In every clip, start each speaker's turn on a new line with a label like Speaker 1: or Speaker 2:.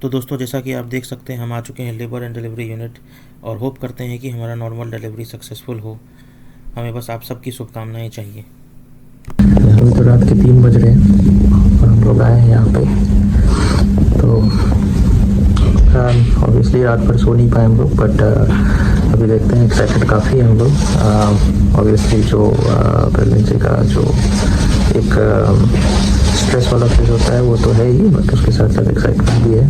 Speaker 1: तो दोस्तों, जैसा कि आप देख सकते हैं, हम आ चुके हैं लेबर एंड डिलीवरी यूनिट और होप करते हैं कि हमारा नॉर्मल डिलीवरी सक्सेसफुल हो। हमें बस आप सबकी शुभकामनाएं चाहिए।
Speaker 2: अभी तो रात के 3 बज रहे हैं और हम लोग आए हैं यहाँ पे। तो ऑब्वियसली रात भर सो नहीं पाए हम लोग, बट अभी देखते हैं। एक्साइटेड काफ़ी हैं हम लोग। ऑब्वियसली जो प्रेगनेंसी का जो एक स्ट्रेस वाला फेज होता है वो तो है ही, बट उसके साथ साथ एक्साइटमेंट भी है।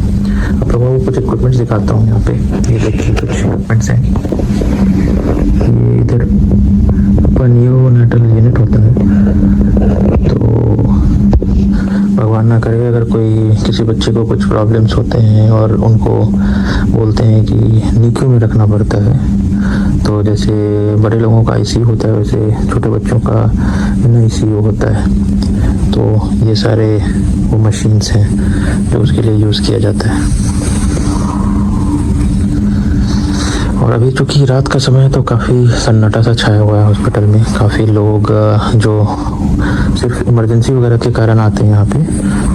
Speaker 2: आप लोगों को कुछ इक्विपमेंट्स दिखाता हूँ यहाँ पे। ये देखिए कुछ इक्विपमेंट्स हैं। ये इधर नियोनेटल यूनिट होता है। तो भगवान ना करे अगर कोई किसी बच्चे को कुछ प्रॉब्लम्स होते हैं और उनको बोलते हैं कि नीक्यू में रखना पड़ता है, तो जैसे बड़े लोगों का आईसीयू होता है वैसे छोटे बच्चों का आईसीयू होता है। तो ये सारे वो मशीन्स हैं जो उसके लिए यूज़ किया जाता है। और अभी चूँकि रात का समय है तो काफ़ी सन्नाटा सा छाया हुआ है हॉस्पिटल में। काफ़ी लोग जो सिर्फ इमरजेंसी वगैरह के कारण आते हैं यहाँ पे,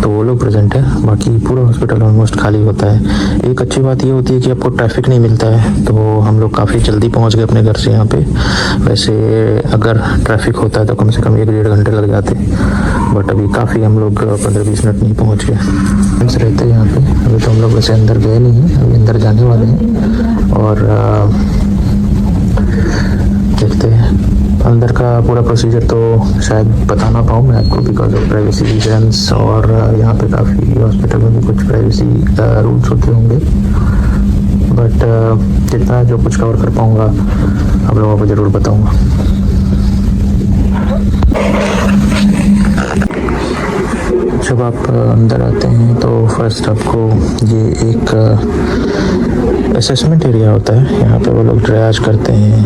Speaker 2: तो वो लोग प्रेजेंट है। बाकी पूरा हॉस्पिटल ऑलमोस्ट खाली होता है। एक अच्छी बात ये होती है कि आपको ट्रैफिक नहीं मिलता है, तो हम लोग काफ़ी जल्दी पहुँच गए अपने घर से यहाँ पे। वैसे अगर ट्रैफिक होता है तो कम से कम 1-1.5 घंटे लग जाते, बट अभी काफ़ी हम लोग 15-20 मिनट नहीं पहुँच गए। फ्रेंड्स रहते हैं यहाँ पे। अभी तो हम लोग वैसे अंदर गए नहीं हैं, अभी अंदर जाने वाले हैं और देखते हैं। अंदर का पूरा प्रोसीजर तो शायद बता ना पाऊँ मैं आपको, बिकॉज ऑफ प्राइवेसी रीजन्स। और यहाँ पे काफ़ी हॉस्पिटल में भी कुछ प्राइवेसी रूल्स होते होंगे, बट जितना जो कुछ कवर कर पाऊँगा आप लोगों को ज़रूर बताऊँगा। जब आप अंदर आते हैं तो फर्स्ट आपको ये एक असेसमेंट एरिया होता है। यहाँ पे वो लोग ट्रायज करते हैं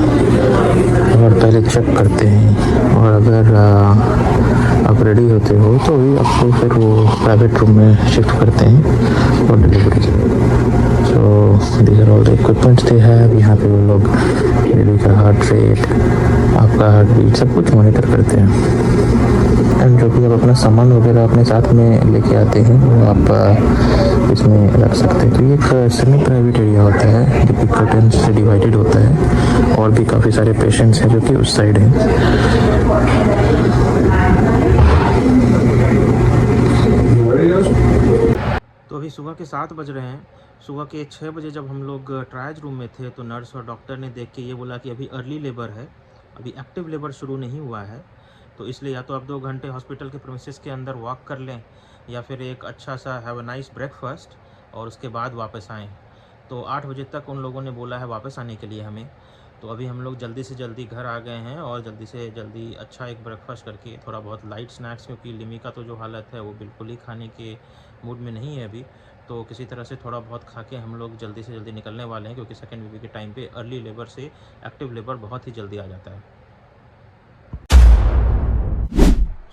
Speaker 2: और पहले चेक करते हैं, और अगर आप रेडी होते हो तो भी आपको फिर वो प्राइवेट रूम में शिफ्ट करते हैं और डिलीवरी के लिए। So these are all the equipments they have. यहाँ पे वो लोग बेबी का हार्ट रेट, आपका हार्ट बीट सब कुछ मॉनिटर करते हैं। एंड जो भी आप अपना सामान वगैरह अपने साथ में लेके आते हैं वो आप इसमें रख सकते हैं। तो ये एक सेमी प्राइवेट एरिया होता है जो कि कर्टन से डिवाइडेड होता है, और भी काफ़ी सारे पेशेंट्स हैं जो कि उस साइड हैं।
Speaker 1: तो अभी सुबह के 7 बज रहे हैं। सुबह के 6 बजे जब हम लोग ट्रायज रूम में थे तो नर्स और डॉक्टर ने देख के ये बोला कि अभी अर्ली लेबर है, अभी एक्टिव लेबर शुरू नहीं हुआ है, तो इसलिए या तो आप 2 घंटे हॉस्पिटल के प्रेमिसेस के अंदर वॉक कर लें या फिर एक अच्छा सा हैव अ नाइस ब्रेकफास्ट और उसके बाद वापस आएँ। तो 8 बजे तक उन लोगों ने बोला है वापस आने के लिए हमें। तो अभी हम लोग जल्दी से जल्दी घर आ गए हैं और जल्दी से जल्दी अच्छा एक ब्रेकफास्ट करके थोड़ा बहुत लाइट स्नैक्स, क्योंकि लिमी का तो जो हालत है वो बिल्कुल ही खाने के मूड में नहीं है अभी, तो किसी तरह से थोड़ा बहुत खा के हम लोग जल्दी से जल्दी निकलने वाले हैं, क्योंकि सेकेंड बेबी के टाइम पे अर्ली लेबर से एक्टिव लेबर बहुत ही जल्दी आ जाता है।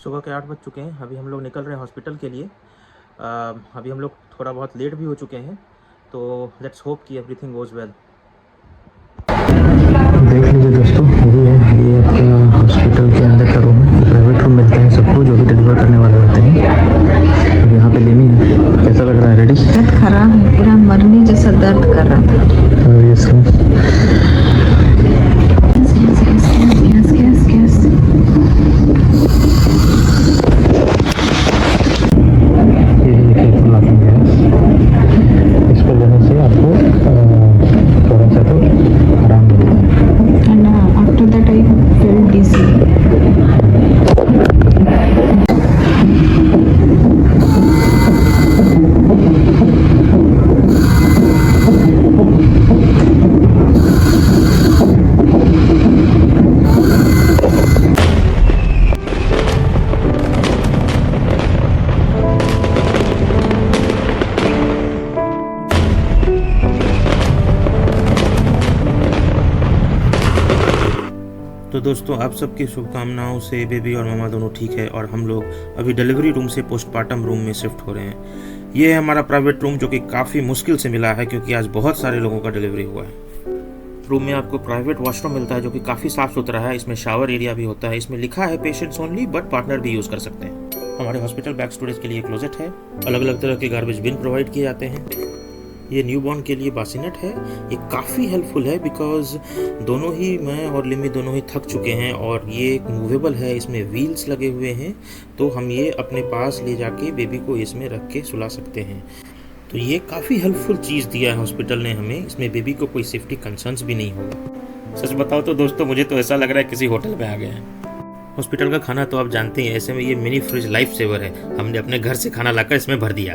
Speaker 1: सुबह के 8 बज चुके हैं। अभी हम लोग निकल रहे हैं हॉस्पिटल के लिए। अभी हम लोग थोड़ा बहुत लेट भी हो चुके हैं, तो लेट्स होप कि एवरीथिंग गोज़ वेल।
Speaker 2: देख लीजिए दोस्तों, ये आपका हॉस्पिटल के अंदर का रूम है। प्राइवेट रूम मिलता है सबको जो भी डिलीवर करने वाले होते हैं। अब यहाँ पे लेनी है। कैसा लग रहा है? रेडी?
Speaker 3: दर्द खराब है, पूरा मरने जैसा दर्द कर रहा था।
Speaker 2: और ये सब इसको लेने से आपको थोड़ा सा तो आराम मिलता है।
Speaker 3: And after that I felt dizzy.
Speaker 1: तो दोस्तों, आप सबकी शुभकामनाओं से बेबी और मामा दोनों ठीक है और हम लोग अभी डिलीवरी रूम से पोस्टमार्टम रूम में शिफ्ट हो रहे हैं। ये है हमारा प्राइवेट रूम, जो कि काफ़ी मुश्किल से मिला है क्योंकि आज बहुत सारे लोगों का डिलीवरी हुआ है। रूम में आपको प्राइवेट वॉशरूम मिलता है जो कि काफ़ी साफ़ सुथरा है। इसमें शावर एरिया भी होता है। इसमें लिखा है पेशेंट्स ओनली, बट पार्टनर भी यूज़ कर सकते हैं। हमारे हॉस्पिटल बैग स्टोरेज के लिए क्लोजेट है। अलग अलग तरह के गार्बेज बिन प्रोवाइड किए जाते हैं। ये न्यूबॉर्न के लिए बासिनेट है। ये काफ़ी हेल्पफुल है बिकॉज दोनों ही, मैं और लिमी दोनों ही थक चुके हैं और ये मूवेबल है, इसमें व्हील्स लगे हुए हैं, तो हम ये अपने पास ले जाके बेबी को इसमें रख के सुला सकते हैं। तो ये काफ़ी हेल्पफुल चीज़ दिया है हॉस्पिटल ने हमें, इसमें बेबी को कोई सेफ्टी कंसर्न्स भी नहीं होगा। सच बताओ तो दोस्तों, मुझे तो ऐसा लग रहा है किसी होटल में आ गए हैं। हॉस्पिटल का खाना तो आप जानते हैं, ऐसे में ये मिनी फ्रिज लाइफ सेवर है। हमने अपने घर से खाना लाकर इसमें भर दिया।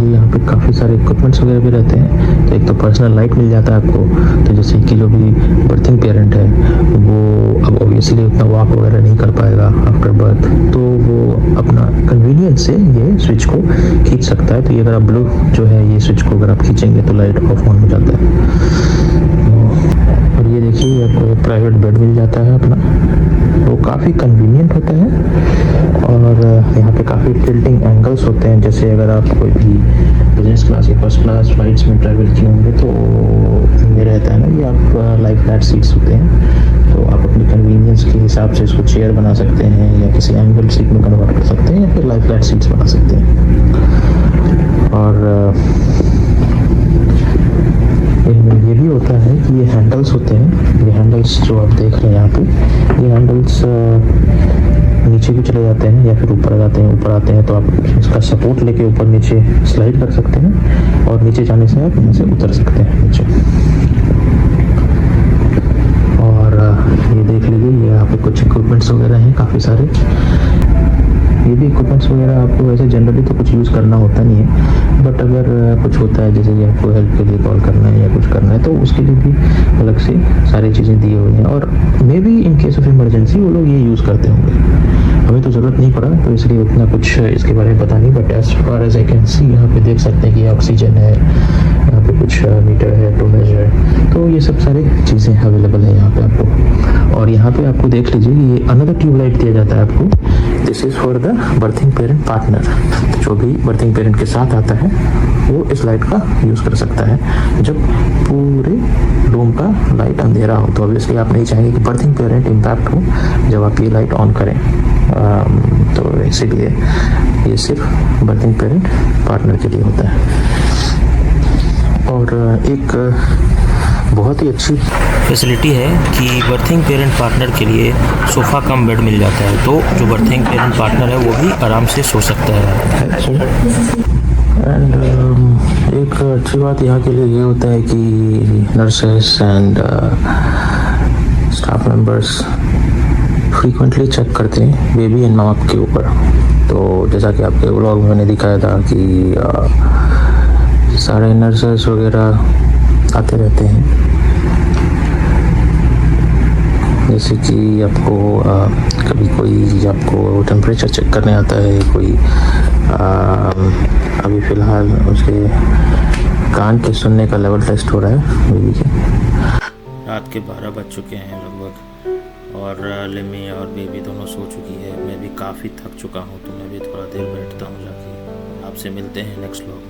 Speaker 2: ये यहाँ पे काफ़ी सारे इक्विपमेंट्स वगैरह भी रहते हैं। तो एक तो पर्सनल लाइट मिल जाता है आपको, तो जैसे कि जो भी बर्थिंग पेरेंट है वो अब ऑब्वियसली उतना वॉक वगैरह नहीं कर पाएगा आफ्टर बर्थ, तो वो अपना कन्वीनियंस से ये स्विच को खींच सकता है। तो ये अगर आप ब्लू जो है ये स्विच को अगर आप खींचेंगे तो लाइट ऑफ ऑन हो जाता है। और ये देखिए आपको प्राइवेट बेड मिल जाता है अपना, वो काफ़ी कन्वीनियंट होता है। और यहाँ पे काफ़ी टिल्टिंग एंगल्स होते हैं, जैसे अगर आप कोई भी बिजनेस क्लास या फर्स्ट क्लास फ्लाइट्स में ट्रैवल किए होंगे तो ये रहता है ना कि आप लाइफ फ्लैट सीट्स होते हैं, तो आप अपनी कन्वीनियंस के हिसाब से इसको चेयर बना सकते हैं या किसी एंगल सीट में कन्वर्ट कर सकते हैं या फिर लाइफ फ्लैट सीट्स बना सकते हैं। और इनमें ये भी होता है कि ये हैंडल्स होते हैं, ये हैंडल्स जो आप देख रहे हैं यहाँ पे, ये हैंडल्स नीचे भी चले जाते हैं या फिर ऊपर आ जाते हैं। ऊपर आते हैं तो आप इसका सपोर्ट लेके ऊपर नीचे स्लाइड कर सकते हैं और नीचे जाने से आप यहाँ से उतर सकते हैं नीचे। और ये देख लीजिए, ये यहाँ पे कुछ इक्विपमेंट्स वगैरह हैं काफ़ी सारे। ये भी इक्विपमेंट्स वगैरह आपको वैसे जनरली तो कुछ यूज़ करना होता नहीं है, बट अगर कुछ होता है जैसे कि आपको हेल्प के लिए कॉल करना है या कुछ करना है तो उसके लिए भी अलग से सारी चीज़ें दी हुई हैं। और may be in case of emergency वो लोग ये यूज़ करते होंगे, हमें तो ज़रूरत नहीं पड़ा तो इसलिए उतना कुछ इसके बारे में पता नहीं। But as far as I can see यहाँ पे देख सकते हैं कि ऑक्सीजन है, यहाँ पे कुछ मीटर है, टू मेजर, तो ये सब सारी चीज़ें अवेलेबल है यहाँ पे आपको। और यहाँ पे आपको देख लीजिए ये अनदर ट्यूबलाइट दिया जाता है आपको, this is for the berthing parent partner. जो भी बर्थिंग पेरेंट के साथ आता है वो इस लाइट का यूज़ कर सकता है जब पूरे रूम का लाइट अंधेरा हो। तो ऑब्वियसली आप नहीं चाहेंगे कि बर्थिंग पेरेंट इम्पैक्ट हो जब आप ये लाइट ऑन करें, तो इसीलिए ये सिर्फ बर्थिंग पेरेंट पार्टनर के लिए होता है। और एक बहुत ही अच्छी
Speaker 1: फैसिलिटी है कि बर्थिंग पेरेंट पार्टनर के लिए सोफ़ा कम बेड मिल जाता है, तो जो बर्थिंग पेरेंट पार्टनर है वो भी आराम से सो सकता है।
Speaker 2: एंड एक अच्छी बात यहाँ के लिए ये होता है कि nurses and staff members frequently check करते हैं बेबी एंड माँ के ऊपर। तो जैसा कि आपके व्लॉग में मैंने दिखाया था कि सारे नर्सेस वगैरह आते रहते हैं, जैसे कि आपको कभी कोई आपको टेम्परेचर चेक करने आता है, कोई अभी फ़िलहाल उसके कान के सुनने का लेवल टेस्ट हो रहा है बेबी के।
Speaker 1: रात के 12 बज चुके हैं लगभग और लिमी और बेबी दोनों सो चुकी है। मैं भी काफ़ी थक चुका हूँ, तो मैं भी थोड़ा देर बैठता हूँ जाके। आपसे मिलते हैं नेक्स्ट व्लॉग में।